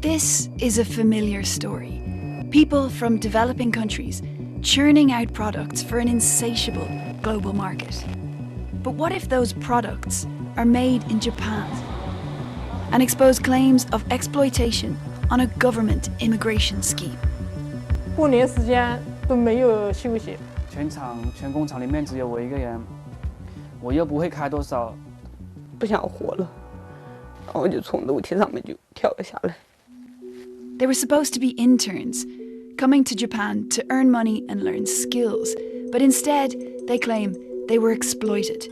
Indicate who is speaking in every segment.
Speaker 1: This is a familiar story. People from developing countries churning out products for an insatiable global market. But what if those products are made in Japan and expose claims of exploitation on a government immigration scheme?
Speaker 2: 过年时间都没有休息，
Speaker 3: 全工厂里面只有我一个人，我又不会开多少，
Speaker 4: 不想活了，然后我就从楼梯上面就跳了下来。
Speaker 1: They were supposed to be interns, coming to Japan to earn money and learn skills, but instead, they claim they were exploited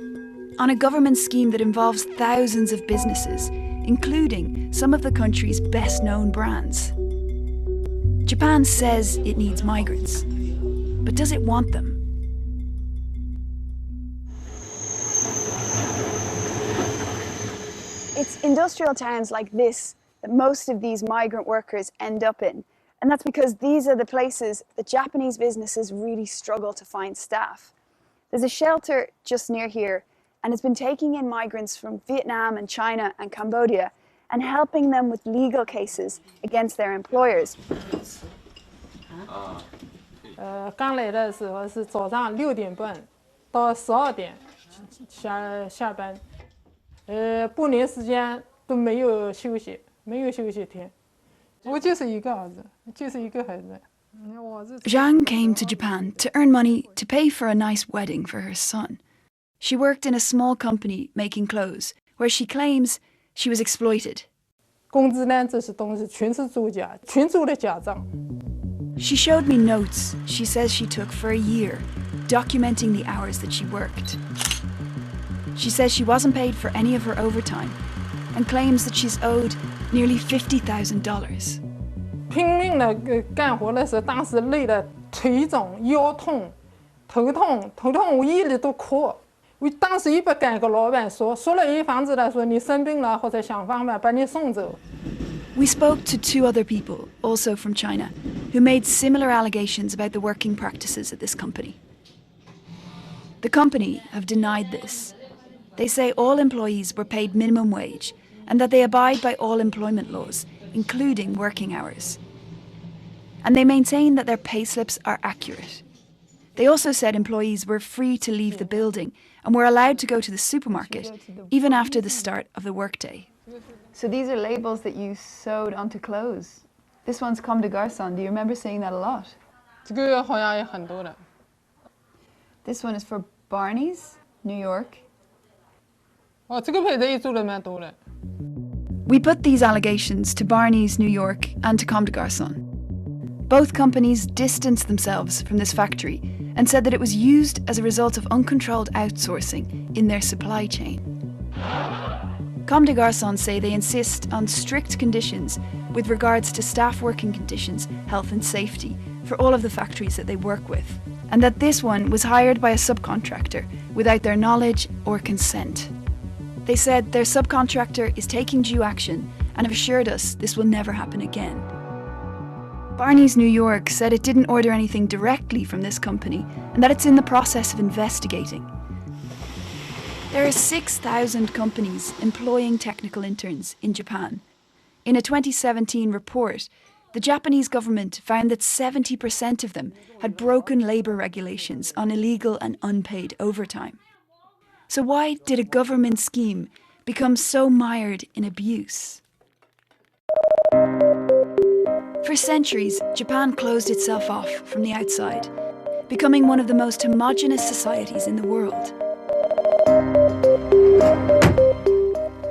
Speaker 1: on a government scheme that involves thousands of businesses, including some of the country's best-known brands. Japan says it needs migrants, but does it want them?
Speaker 5: It's industrial towns like this that most of these migrant workers end up in. And that's because these are the places that Japanese businesses really struggle to find staff. There's a shelter just near here, and it's been taking in migrants from Vietnam and China and Cambodia and helping them with legal cases against their employers.
Speaker 2: 刚来的时候是早上6点半到12点下班，过年时间都没有休息，没有休息天。我就是一个儿子，就是一个孩子。
Speaker 1: Zhang came to Japan to earn money to pay for a nice wedding for her son. She worked in a small company making clothes, where she claims she was exploited.
Speaker 2: 工资呢，这些东西全是作假，全做了假账。
Speaker 1: She showed me notes she says she took for a year, documenting the hours that she worked. She says she wasn't paid for any of her overtime and claims that she's owed nearly $50,000.
Speaker 2: 拼命的干活的时候，当时累得腿肿、腰痛、头痛，我夜里都哭。我当时也不敢跟老板说了一房子的说你生病了或者想办法把你送走。
Speaker 1: We spoke to 2 other people, also from China, who made similar allegations about the working practices at this company. The company have denied this. They say all employees were paid minimum wage and that they abide by all employment laws, including working hours. And they maintain that their pay slips are accurate. They also said employees were free to leave the building and were allowed to go to the supermarket even after the start of the workday.
Speaker 5: So these are labels that you sewed onto clothes. This one's Comme des Garçons. Do you remember seeing that a lot?
Speaker 2: 这个好像也很多的。
Speaker 5: This one is for Barney's, New York.
Speaker 2: 哦，这个牌子也做了蛮多的。
Speaker 1: We put these allegations to Barney's New York and to Comme des Garçons. Both companies distanced themselves from this factory and said that it was used as a result of uncontrolled outsourcing in their supply chain. Comme des Garçons say they insist on strict conditions with regards to staff working conditions, health and safety for all of the factories that they work with, and that this one was hired by a subcontractor without their knowledge or consent. They said their subcontractor is taking due action and have assured us this will never happen again. Barney's New York said it didn't order anything directly from this company and that it's in the process of investigating. There are 6,000 companies employing technical interns in Japan. In a 2017 report, the Japanese government found that 70% of them had broken labour regulations on illegal and unpaid overtime. So why did a government scheme become so mired in abuse? For centuries, Japan closed itself off from the outside, becoming one of the most homogenous societies in the world.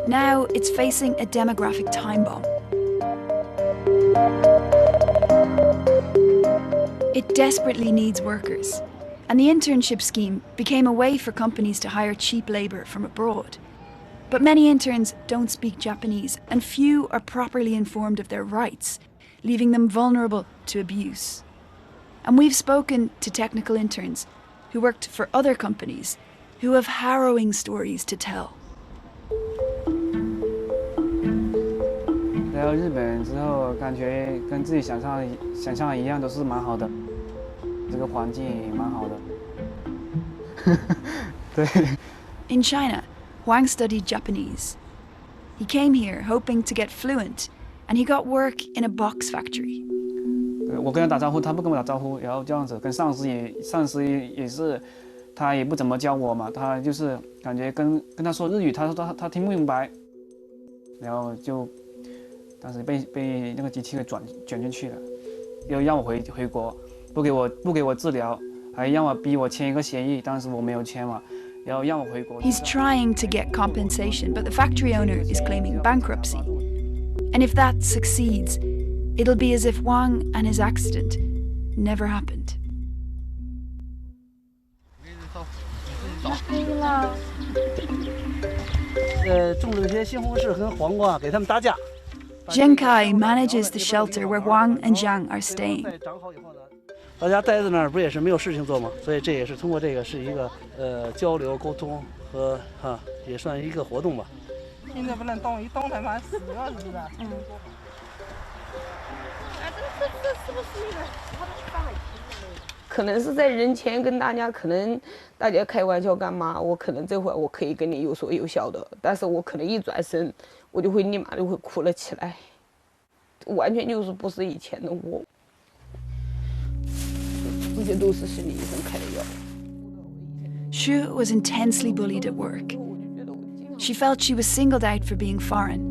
Speaker 1: Now it's facing a demographic time bomb. It desperately needs workers, and the internship scheme became a way for companies to hire cheap labour from abroad. But many interns don't speak Japanese, and few are properly informed of their rights, leaving them vulnerable to abuse. And we've spoken to technical interns who worked for other companies who have harrowing stories to tell.
Speaker 3: 来到日本之后，感觉跟自己想象的一样，都是蛮好的，这个环境也蛮好的。对。
Speaker 1: In China, Huang studied Japanese. He came here hoping to get fluent and he got work in a box factory.
Speaker 3: 我跟他打招呼，他不跟我打招呼，然后这样子跟上司也是，他也不怎么教我嘛，他就是感觉跟他说日语，他说他听不明白，然后就当时被那个机器给卷进去了，又让我回国，不给我治疗，还让我逼我签一个协议，当时我没有签嘛，然后让我回国。
Speaker 1: He's trying to get compensation, but the factory owner is claiming bankruptcy. And if that succeeds, it'll be as if Wang and his accident never happened.
Speaker 6: 种的那些西红柿和黄瓜，给他们搭架。
Speaker 1: Zheng Kai manages the shelter where Wang and Zhang are staying.
Speaker 6: 长好以后呢，大家待在那儿不也是没有事情做吗？所以这也是通过这个是一个交流沟通和也算一个活动吧。
Speaker 7: 现在不能动，一动他妈死了，是不是？嗯。哎，这是不是那个？
Speaker 4: 可能是在人前跟大家，可能大家开玩笑干嘛，我可能这会儿我可以跟你有说有笑的，但是我可能一转身，我就会立马就会哭了起来，完全就是不是以前的我，这些都是心理医生开的药。
Speaker 1: Shu was intensely bullied at work. She felt she was singled out for being foreign.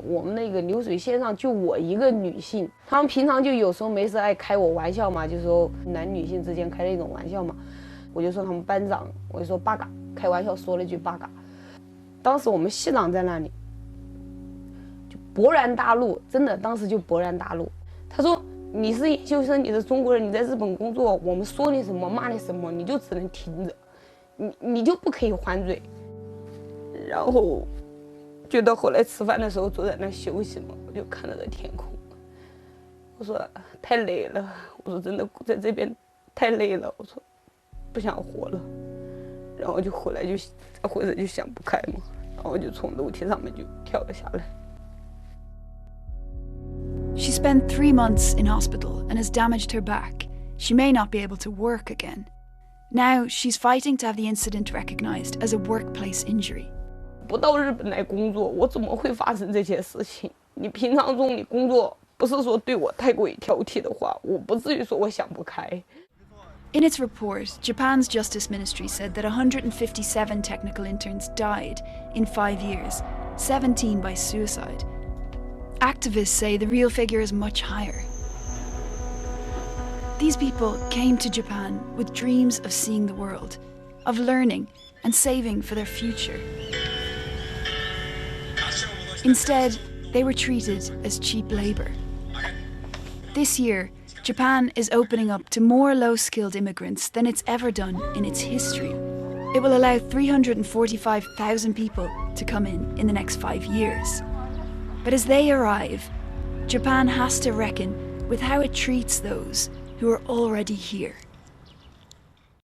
Speaker 4: 我们那个流水线上就我一个女性，他们平常就有时候没事爱开我玩笑嘛，就说男女性之间开那种玩笑嘛，我就说他们班长，我就说八嘎，开玩笑说了一句八嘎。当时我们系长在那里，就勃然大怒，真的当时就勃然大怒。他说：“你是研究生，你是中国人，你在日本工作，我们说你什么骂你什么，你就只能听着，你就不可以还嘴。”然后。觉得后来吃饭的时候坐在那休息嘛，我就看着天空，我说太累了，我说真的在这边太累了，我说不想活了，然后就后来就回来就想不开嘛，然后就从楼梯上面就跳了下来。
Speaker 1: She spent 3 months in hospital and has damaged her back. She may not be able to work again. Now she's fighting to have the incident recognized as a workplace injury.
Speaker 4: 不到日本来工作，我怎么会发生这些事情？你平常中你工作不是说对我太过于挑剔的话，我不至于说我想不开。
Speaker 1: In its report, Japan's Justice Ministry said that 157 technical interns died in 5 years, 17 by suicide. Activists say the real figure is much higher. These people came to Japan with dreams of seeing the world, of learning and saving for their future. Instead, they were treated as cheap labor. This year, Japan is opening up to more low-skilled immigrants than it's ever done in its history. It will allow 345,000 people to come in the next 5 years. But as they arrive, Japan has to reckon with how it treats those who are already here.